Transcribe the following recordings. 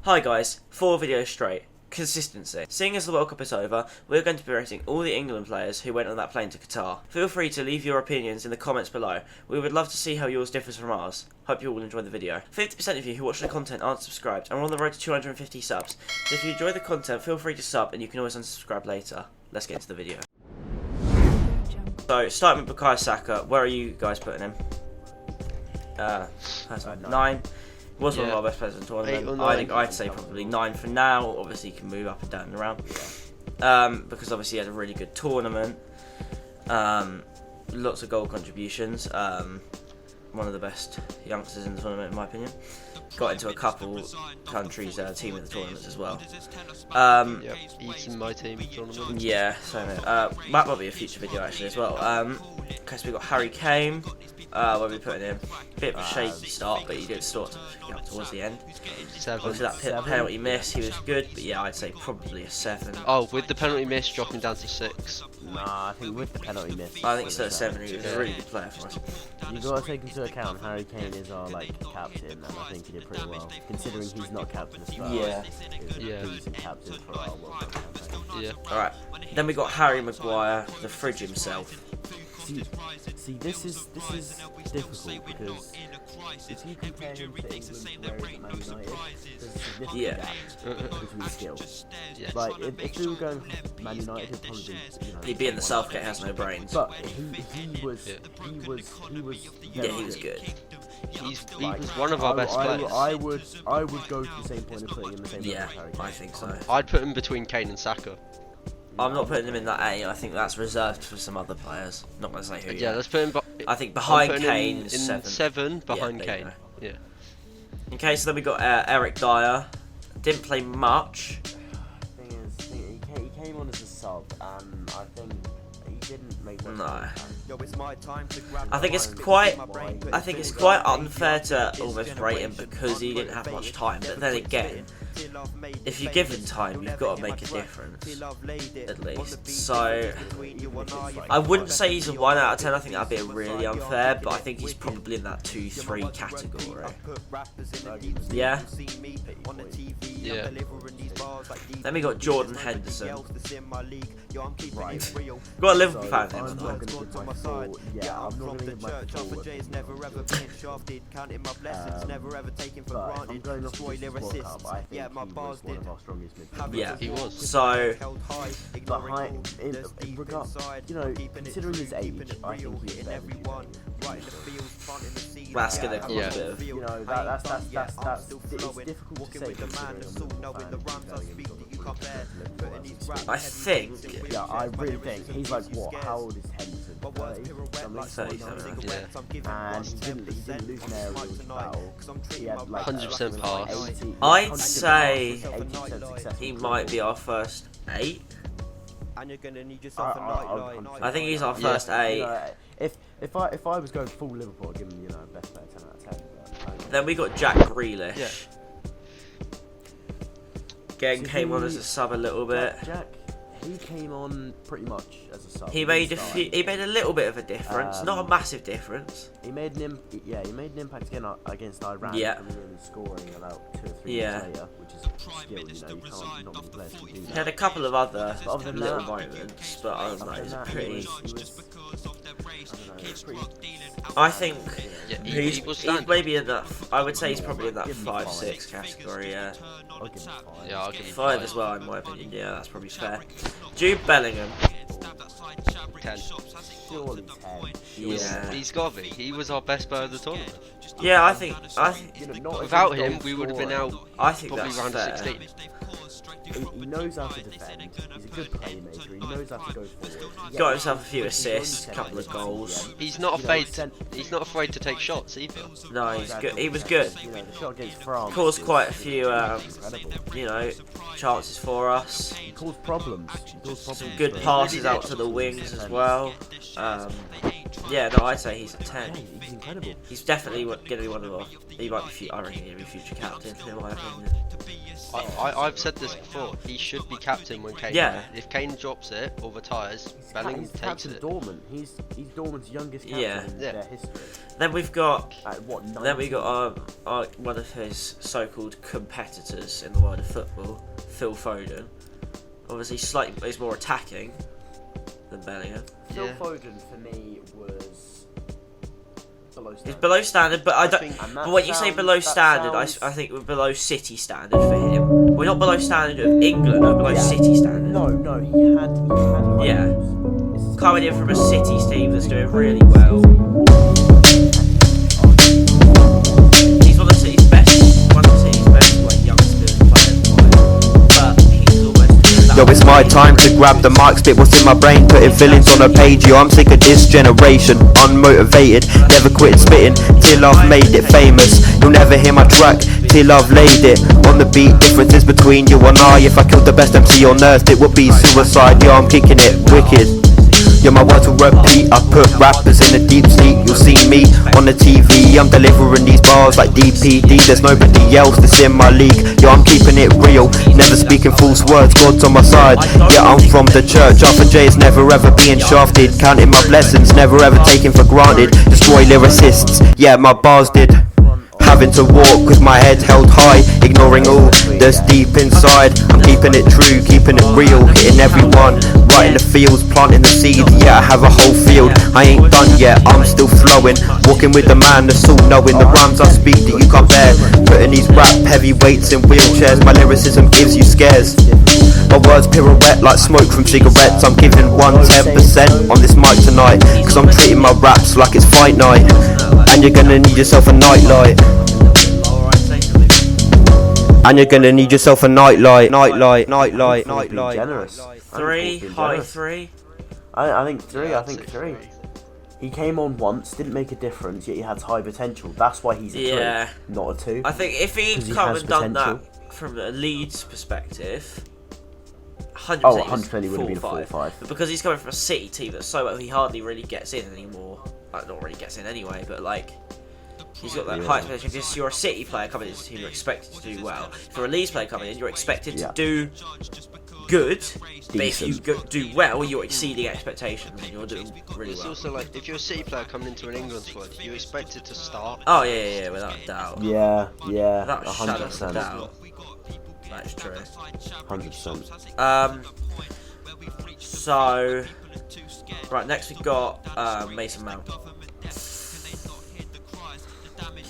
Hi guys, 4 videos straight. Consistency. Seeing as the World Cup is over, we're going to be rating all the England players who went on that plane to Qatar. Feel free to leave your opinions in the comments below. We would love to see how yours differs from ours. Hope you all enjoy the video. 50% of you who watch the content aren't subscribed, and we're on the road to 250 subs. So if you enjoy the content, feel free to sub, and you can always unsubscribe later. Let's get into the video. So, starting with Bukayo Saka, where are you guys putting him? 9. Was one of our best players in the tournament. I think I'd say probably 9 for now. Obviously, he can move up and down and around. Because obviously he had a really good tournament. Lots of goal contributions. One of the best youngsters in the tournament, in my opinion. Got into a couple countries' team of the tournaments as well. He's in my team tournament. Yeah, so that might be a future video actually as well. Okay, so we got Harry Kane. Where are we putting him? Bit of a shaky start, but he did start towards the end. 7. Obviously that penalty miss, he was good, but yeah, I'd say probably a 7. Oh, with the penalty miss, dropping down to 6. Nah, I think with the penalty miss. I think still a 7. He was a really good player for us. You got to take into account Harry Kane is our captain, and I think he did pretty well, considering he's not captain as well. Yeah. He's a decent captain for our World Cup campaign. Yeah. All right. Then we got Harry Maguire, the fridge himself. See, this is difficult because if you compare him to England where he's at Man United, there's a significant gap between skill. Like if we were going Man United, he'd probably be, He'd be in the Southgate has no brains. But he was good. He was one of our best players. I would go to the same point of putting him in the same. Yeah, I think so. I'd put him between Kane and Saka. I'm not putting him in that A. I think that's reserved for some other players. Not going to say who. Yeah, let's put him. I think behind Kane in is 7. 7 behind Kane. Yeah. Okay, so then we got Eric Dyer. Didn't play much. Thing is, he came on as a sub, and I think he didn't make much. No. I think it's quite unfair to almost rate him because he didn't have much time. But then again, if you give him time, you've got to make a difference, at least. So, I wouldn't say he's a 1 out of 10, I think that'd be really unfair, but I think he's probably in that 2-3 category. Yeah? Yeah. Then we got Jordan Henderson. Got a Liverpool fan in I'm not going to give my full. Yeah, I'm not going to give my full. But I'm going off this World Cup. I think he was one of our strongest midfielders. Yeah, he was. So, behind, in regard, considering his age, I think he's better than you. that's going to cause a bit of... It's difficult to say considering I think... Yeah, I really think he's like, what, how old is Henderson? 37. Yeah. And he didn't lose an aerial battle. He had like 100% pass. I'd say he might be our first 8. I think he's our first 8. If I was going full Liverpool, I'd give him best player 10 out of 10. But Then we got Jack Grealish. Yeah. Again, came on as a sub a little bit. Jack, he came on pretty much as a sub. He made a little bit of a difference, not a massive difference. He made an impact against Iran. Yeah. Coming in and scoring about 2 or 3 Yeah. minutes later, which is skill. Not many players can do that. He had a couple of other other than little that- moments, but I don't know, he's pretty... Pretty. I think Yeah, he's was standing. maybe in that... I would say he's probably in that 5-6 category, yeah. I'll give him 5. Yeah, I'll give him 5 as well, in my opinion, yeah, that's probably fair. Jude Bellingham. 10. Surely 10. Yeah. He's got to be. He was our best player of the tournament. Yeah, I think Without him, we would have been out I think probably that's round fair. 16. He knows how to defend. He's a good playmaker. He knows how to go forward. Got himself a few assists, a couple of goals. He's not afraid. He's not afraid to take shots either. No, he's good. He was good. The shot against France Caused quite a few, incredible. chances for us. He caused problems. Good passes out to the wings as well. Yeah, no, I'd say he's a 10. He's incredible. He's definitely going to be one of our... He might be, I reckon he'll be future captain, in my opinion. I've said this before. He should be captain when Kane. Yeah. If Kane drops it or retires, Bellingham He's takes captain it. Dortmund. He's Dortmund's youngest captain in their history. Then we've got What? 19? then we got our one of his so-called competitors in the world of football, Phil Foden. Obviously, slightly he's more attacking than Bellingham. Phil Foden for me was below standard. He's below standard, but I don't. But when you say below standard, I think we're below City standard for him. We're not below standard of England, we're below City standard. No, he had. Yeah. Coming in from a City's team that's doing really well. He's one of the City's best like youngsters players, but he's almost. Yo, it's my time to grab the mic, spit what's in my brain, putting feelings on a page. Yo, I'm sick of this generation, unmotivated, never quitting spitting till I've made it famous. You'll never hear my track till I've laid it on the beat. Differences between you and I. If I killed the best MC on earth, it would be suicide. Yo, I'm kicking it wicked. Yo, my words will repeat. I put rappers in a deep sleep. You'll see me on the TV. I'm delivering these bars like DPD. There's nobody else that's in my league. Yo, I'm keeping it real, never speaking false words. God's on my side. Yeah, I'm from the church. Arthur J is never ever being shafted. Counting my blessings, never ever taken for granted. Destroy lyricists. Yeah, my bars did. Having to walk with my head held high, ignoring all that's deep inside. I'm keeping it true, keeping it real, hitting everyone right in the fields, planting the seed. Yeah, I have a whole field, I ain't done yet, I'm still flowing. Walking with the man that's all knowing the rhymes I speak that you can't bear. Putting these rap heavyweights in wheelchairs, my lyricism gives you scares. My words pirouette like smoke from cigarettes. I'm giving 110% on this mic tonight, cause I'm treating my raps like it's fight night. And you're gonna need yourself a nightlight. And you're gonna need yourself a nightlight. Generous. High three. I think three. He came on once, didn't make a difference, yet he has high potential. That's why he's a 3, not a 2. I think if he'd come and done that from a Leeds perspective, 100% he would have been a 4-5. But because he's coming from a City team that's so well, he hardly really gets in anymore. Like, not really gets in anyway, but like, he's got that high expectation. Because you're a City player coming into the team, you're expected to do well. If you're a Leeds player coming in, you're expected to do good. But if you do well, you're exceeding expectations and you're doing really well. It's also like, if you're a City player coming into an England squad, you're expected to start. Oh, yeah, without a doubt. Yeah, Without a 100%. doubt. That's true. 100%. So, right, next we've got Mason Mount.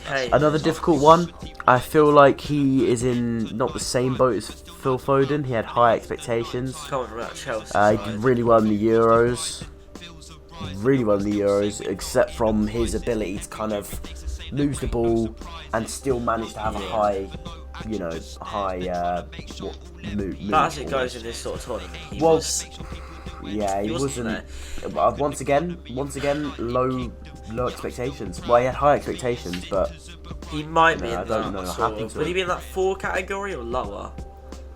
Okay. Another difficult one. I feel like he is in not the same boat as Phil Foden. He had high expectations. Coming from that Chelsea He did really well in the Euros. Except from his ability to kind of lose the ball and still manage to have a high mood. But as it goes in this sort of tournament, he wasn't. Once again, low expectations. Well, he had high expectations, but he might be in I don't know. Would he be in that 4 category or lower?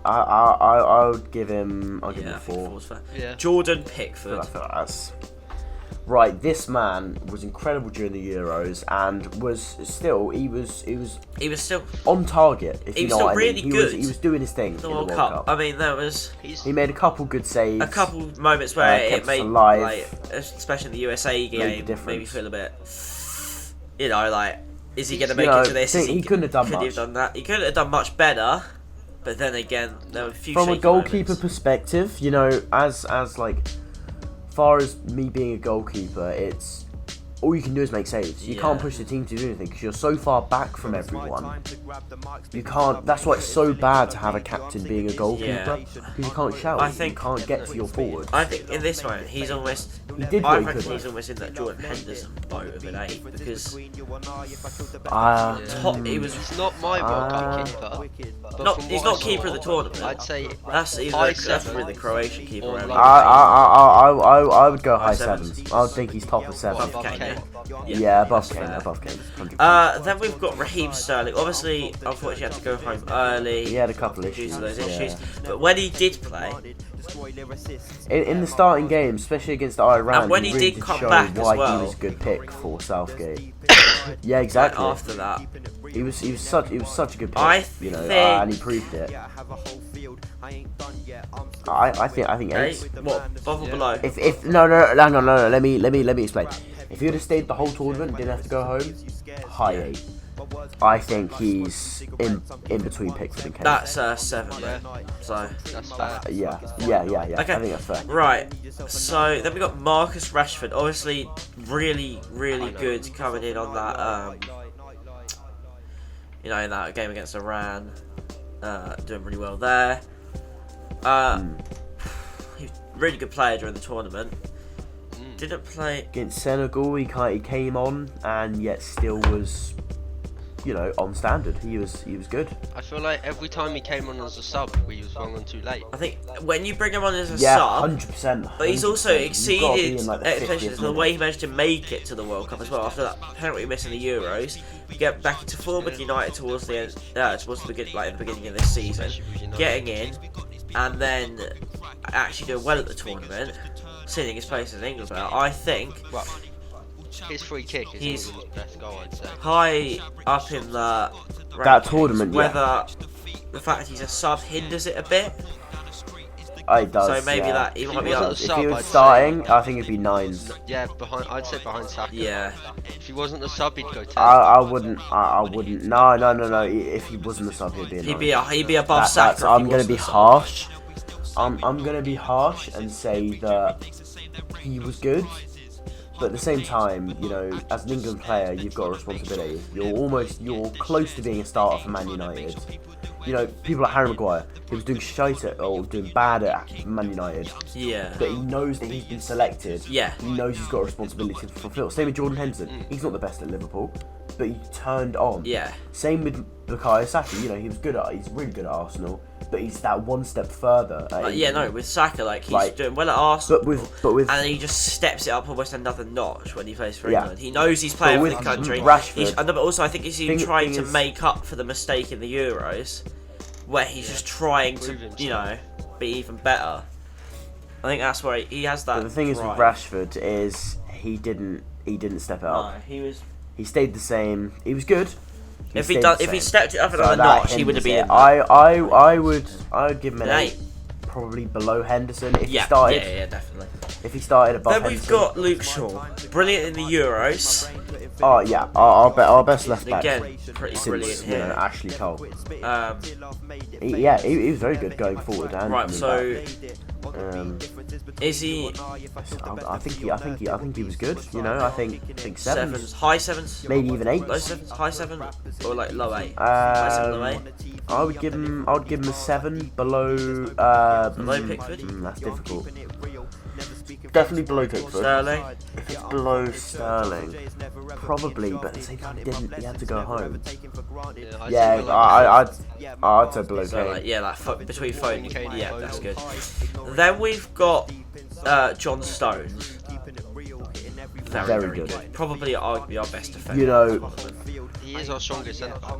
I would give him. I'll give him a 4. Yeah. Jordan Pickford. I feel like that's right. This man was incredible during the Euros and was still. He was still on target. If he you was know still what I mean. really He good. He was doing his thing in the World Cup. I mean, He made a couple good saves. A couple moments where it made, alive. like, especially in the USA game, made me feel a bit, like, is he going to make it to this? He couldn't have done much. Could he have done that? He couldn't have done much better. But then again, there were a few. From a goalkeeper moments. perspective, as like far as me being a goalkeeper, it's all you can do is make saves. You can't push the team to do anything because you're so far back from everyone. You can't. That's why it's so bad to have a captain being a goalkeeper because you can't shout. You can't get to your forward. I think in this moment he's almost. He did I what he reckon could. He's almost in that Jordan Henderson boat of an 8 because He's not my World Cup keeper. He's not keeper of the tournament. I'd say that's probably the Croatian keeper. I would go high 7s. I would think he's top of 7. above Kane. Yeah, above Kane. 100%. Then we've got Raheem Sterling. Obviously, unfortunately, had to go home early. He had a couple due issues. to those issues. But when he did play, in the starting game, especially against Iran, and when he he really did come show back as why well, he was a good pick for Southgate. Yeah, exactly. Like, after that, he was such a good pick, you know, and he proved it. I think 8. What? Above or below? If no, hang on, no. Let me explain. If he would have stayed the whole tournament, didn't have to go home, high 8. I think he's in between Pickford and Kane. That's 7 then. So That's fair. Yeah. Okay. I think that's fair. Right. So then we got Marcus Rashford, obviously really good coming in on that. You know, in that game against Iran, doing really well there. He's a really good player during the tournament. Didn't play Against Senegal, he came on and yet still was, you know, on standard. He was good. I feel like every time he came on as a sub, we was wrong on too late. I think when you bring him on as a Yeah, sub, 100%. but he's also 100%. You've gotta be exceeded in, like, the expectations 50th the way he minute. managed to make it to the World Cup as well. After that penalty miss in the Euros, get back into form with United towards the end, towards the beginning, like at the beginning of this season, getting in, and then actually doing well at the tournament, sealing his place as an England player. I think Well, his free kick is He's- England's best goal, I'd say. high up in the That rankings, tournament, yeah. whether the fact he's a sub hinders it a bit. It does. So maybe yeah. that he might be wasn't up. a If sub, he was I'd say- starting, I think it'd be 9s. Yeah, I'd say behind Saka. Yeah. If he wasn't the sub, he'd go 10. I wouldn't. No. If he wasn't a sub, he'd be a 9. He'd be above That's, Saka. if he I'm gonna wasn't be a sub. harsh. I'm gonna be harsh and say that he was good, but at the same time, you know, as an England player, you've got a responsibility. You're close to being a starter for Man United. You know, people like Harry Maguire, he was doing shite or doing bad at Man United, Yeah. but he knows that he's been selected. Yeah. He knows he's got a responsibility to fulfill. Same with Jordan Henderson. He's not the best at Liverpool, but he turned on. Yeah. Same with Bukayo Saka. You know, he's really good at Arsenal, but he's that one step further. At Yeah, England. no, with Saka, like he's Like, doing well at Arsenal, but with and he just steps it up almost another notch when he plays for Yeah. England. He knows he's playing for with the country. Rashford- But also, I think he's even thing trying to is- make up for the mistake in the Euros, where he's just trying to, Prove you know, be even better. I think that's where he has that. but the thing is with drive. Rashford is he didn't step it No, up. he was. He stayed the same. He was good. If stayed he the same. stepped it up So another that notch, he would have hinders been. it. I would give him an An 8. Probably below Henderson if he Yeah, started. yeah, definitely. If he started above Then Henderson. we've got Luke Shaw, brilliant in the Euros. Oh yeah, our best left back. Again, pretty brilliant Since, you know, here. Ashley Cole. Um, He was very good going forward and right, coming so back. is he I think he was good. You know, I think sevens, sevens, high sevens, maybe even 8s. low sevens, high seven, or like low 8? High 7, low 8. I would give him a 7 below. Below Pickford? That's difficult. Definitely below Pickford. Sterling. If it's below Sterling, probably, but at the same time, he had to go home. Yeah, I'd say below So Kane. like, yeah, like between phone. Kane and Yeah, Foden. that's good. Then we've got John Stones. Very good. Probably arguably our best defender. You know, He is our strongest centre back.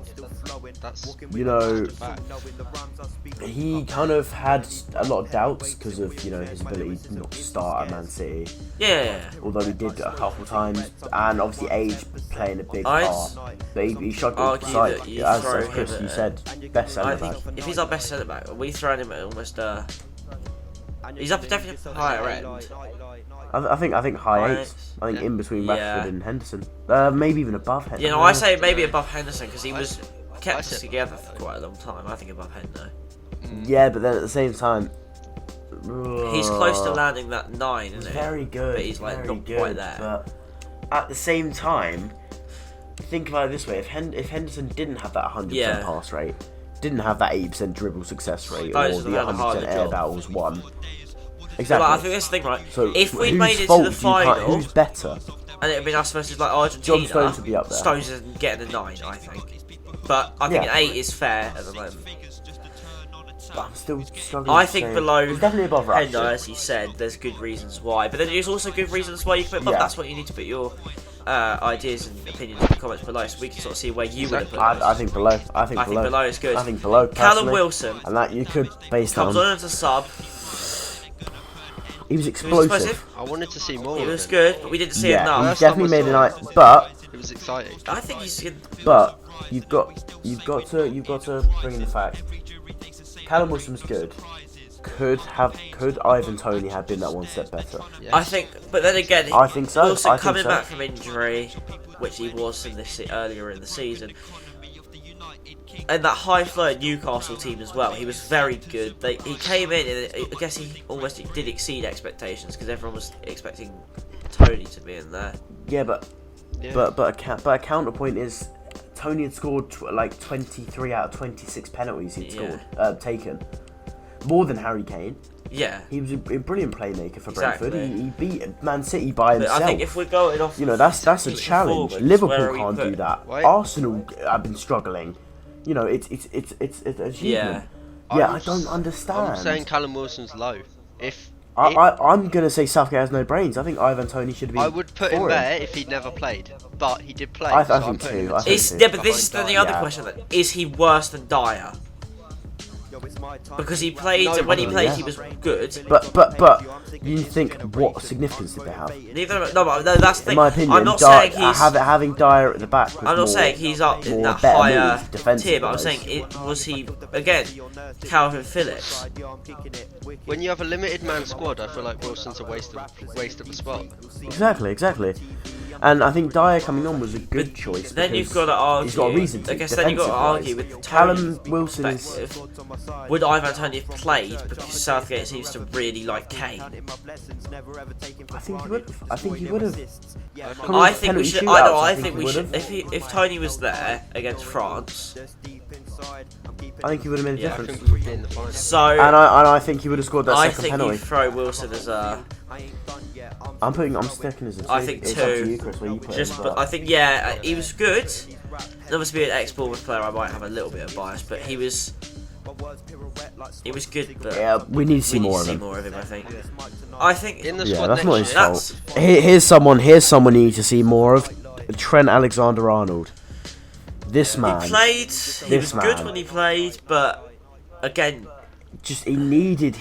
That's you know, a fact. he kind of had a lot of doubts because of, you know, his ability not to start at Man City. Yeah. Although he did a couple times, and obviously age playing a big I'd part. But he struggled argue with sight. that you As throw Chris, him you at- said, best I centre think back. if he's our best centre back, we throw him at almost he's up definitely higher end. I think high High 8s. eights. I think in between Yeah. Rashford and Henderson. Maybe even above Henderson. You know, I say maybe above Henderson because he was kept I us said- together for quite a long time. I think above Hendo. Yeah, but then at the same time, He's close to landing that 9, isn't he? very good. But he's like very not good, quite there. But at the same time, think about it this way: if Henderson didn't have that 100% Yeah. pass rate, didn't have that 80% dribble success rate, Those or are the the harder 100% air job. battles won. But Exactly. like, I think that's the thing, right? So if we whose made it fault to the do you can't- final, who's better? and it had been us versus like Argentina, John Stones would be up there. Stones isn't getting a 9, I think. But I think Yeah. an 8 is fair at the moment. But I'm still struggling. I to think say- below he's definitely above Hendo, Rashford. as you said, there's good reasons why. But then there's also good reasons why you can put above. Yeah. That's what you need to put your ideas and opinions in the comments below, so we can sort of see where you would have put I those. think below. I think I think below. below is good. I think below. Callum personally. Wilson And that you could base that comes on. on as a sub. He was He was explosive. explosive. I wanted to see more. He of was him. good, but we didn't see Yeah, enough. he First time definitely I made a saw night. But It was exciting. I think he's good. But you've got to bring in the fact Callum Wilson's good. Could Ivan Toney have been that one step better? Yes. I think, but then again, I think so. Wilson I think coming so. back from injury, which he was in this earlier in the season, and that high flow Newcastle team as well. He was very good. He came in, and I guess he almost did exceed expectations because everyone was expecting Toney to be in there. Yeah, but a counterpoint is Toney had scored like 23 out of 26 penalties he'd scored, taken, more than Harry Kane. Yeah, He was a brilliant playmaker for Exactly. Brentford. He beat Man City by but himself. I think if we're going off, that's a challenge. performance, Liverpool where are we can't do put- that. Wait. Arsenal have been struggling. It's an achievement. Yeah. Yeah, I don't understand. I'm saying Callum Wilson's low. If I'm gonna say Southgate has no brains. I think Ivan Toney should have been. I would put him for there if he'd never played, but he did play. I so think I'm putting too, him I in think Is, too. yeah, but this is the Behind other Dyer. question. Then. Is he worse than Dyer? Because he played, No, when he played, yeah. he was good. But you think what significance did they have? Neither, no, but no, that's the thing. In my opinion, I'm not saying he's. having Dyer at the back. Was I'm not more, saying he's up in more that better higher move, defensive tier, but I'm wise. saying was he again Calvin Phillips? When you have a limited man squad, I feel like Wilson's a waste of a spot. Exactly. And I think Dyer coming on was a good choice. Then you've because got to argue. He's got a reason to. I guess then you've got to argue defensive-wise. with Callum Tony's Wilson is. perspective. Would Ivan Toney have played because Southgate seems to really like Kane? I think he would. I think he would have. I think we should. I think we should. If Tony was there against France, I think he would have made a Yeah, I difference. think we would be in the final. so And I think he would have scored that I second think penalty. you throw Wilson as a I'm sticking as a. I think it's two. Up to you, Chris, where you put just. him, But I think he was good. And obviously, being an ex-Bournemouth player, I might have a little bit of bias, but he was good. But yeah, we need to see we need more to of see him. more of him. I think. I think. In the Yeah, squad that's not his next fault. year, Here's someone you need to see more of. Trent Alexander-Arnold. This man. He played. He was good man. when he played, but again, Just he needed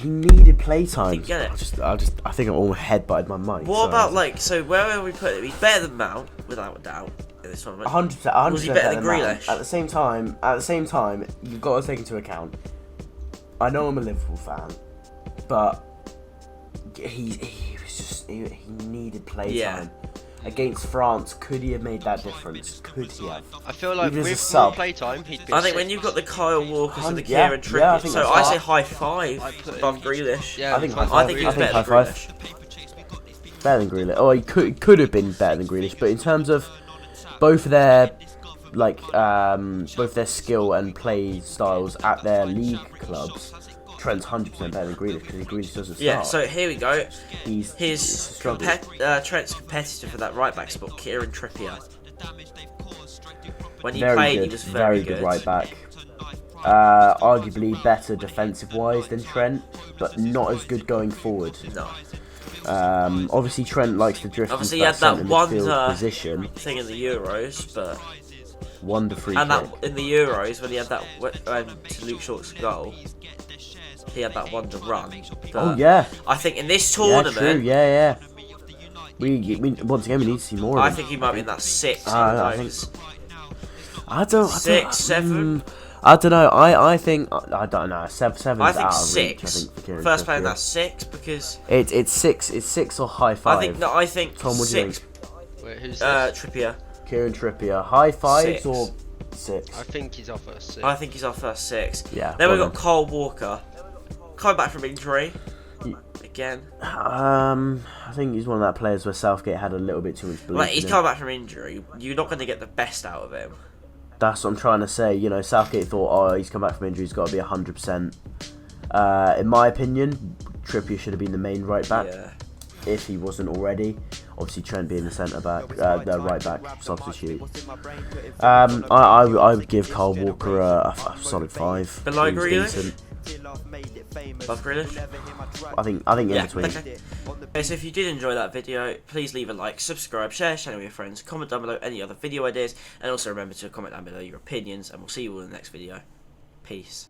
playtime. Didn't get it. I think I almost headbutted my mic. what about so where are we putting him? He's better than Mount, without a doubt, in this tournament. 100%? Was he better than Mount. Grealish? At the same time, you've got to take into account. I know I'm a Liverpool fan, but he needed playtime. Yeah. Against France, could he have made that difference? Could he have? I feel like Even as a with sub. more playtime, he'd be. I think when you've got the Kyle Walkers and the Yeah, Kieran yeah, I Trippier, think so that's I right. say high five put above him- Grealish. Yeah, I think high high I think he was five. better than high five. Grealish. Better than Grealish. Oh, he could have been better than Grealish, but in terms of both their both their skill and play styles at their league clubs, Trent's 100% better than Grealish because Grealish doesn't start. Yeah, so here we go. He's His struggled. Trent's competitor for that right back spot, Kieran Trippier. When he very played, good, he was very good. right back. Arguably better defensive wise than Trent, but not as good going forward. No. Obviously Trent likes to drift Obviously, into he had that centre one midfield position. thing in the Euros, but Wonder free and kick. that in the Euros when he had that to Luke Shaw's goal, he had that wonder run. But Oh yeah, I think in this yeah, tournament, true, yeah. We once again we need to see more. I of him. think he might be in that six. I think- I don't. Six, seven. I don't know. I think I don't know. Seven's I think out of six. reach. I think for Kieran First player in Trippier. that six because It's six. It's six or high five. I think Tom, what do you six. Wait, who's this? Trippier. Kieran Trippier, high fives Six. or six? I think he's off at 6. I think he's our first six. Yeah, Then we've well got Kyle Walker, coming back from injury. Again, I think he's one of that players where Southgate had a little bit too much belief. like he's in him. coming back from injury. You're not going to get the best out of him. That's what I'm trying to say. You know, Southgate thought, oh, he's come back from injury, he's got to be 100%. In my opinion, Trippier should have been the main right back Yeah. if he wasn't already. Obviously, Trent being the centre back, the right back substitute. I would give Kyle Walker a solid 5. Below He was Grealish? decent. Above Grealish? I think in Yeah. between. Okay, so if you did enjoy that video, please leave a like, subscribe, share with your friends, comment down below any other video ideas, and also remember to comment down below your opinions, and we'll see you all in the next video. Peace.